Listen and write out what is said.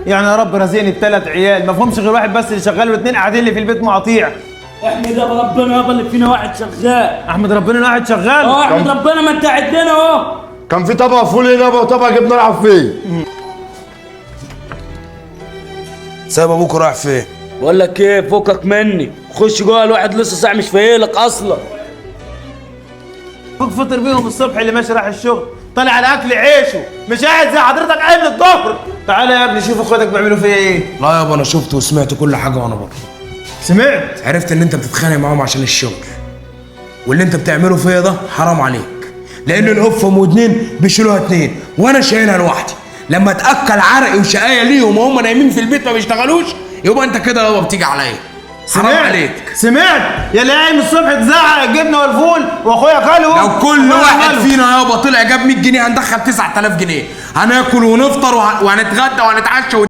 يعني يا رب رزقني بثلاث عيال ما فهمش غير واحد بس اللي شغال واثنين قاعدين لي في البيت مقاطيع. احمد ربنا يابا اللي فينا واحد شغال. احمد ربنا ان واحد شغال. احمد ربنا ما انت عدنا اهو. كان في طبق فول هنا وطبق جبنه راح فين؟ سايب ابوك رايح فين؟ بقول لك ايه، فكك مني، خش جوه، الواحد لسه ساعه مش فايقلك اصلا. فوق فطر بيهم الصبح اللي ماشي راح الشغل طالع على اكل عيشه مش قاعد زي حضرتك قايم الظهر. تعالى يا ابني شوف اخواتك بيعملوا فيا ايه. لا يابا انا شفت وسمعت كل حاجه وانا بره. سمعت؟ عرفت ان انت بتتخانق معاهم عشان الشغل، واللي انت بتعمله فيا ده حرام عليك، لان القف ام ودنين بيشيلوها اتنين وانا شايلها لوحدي. لما تاكل عرقي وشقايه ليهم وهم نايمين في البيت ما بيشتغلوش يبقى انت كده يابا بتيجي عليا. حرام عليك. سمعت يا اللي قايم الصبح تزعق الجبنه والفول واخويا كله. لو كل واحد فينا يابا طلع جاب 100 جنيه هندخل 9000 جنيه، هناكل ونفطر وهنتغدى وهنتعشى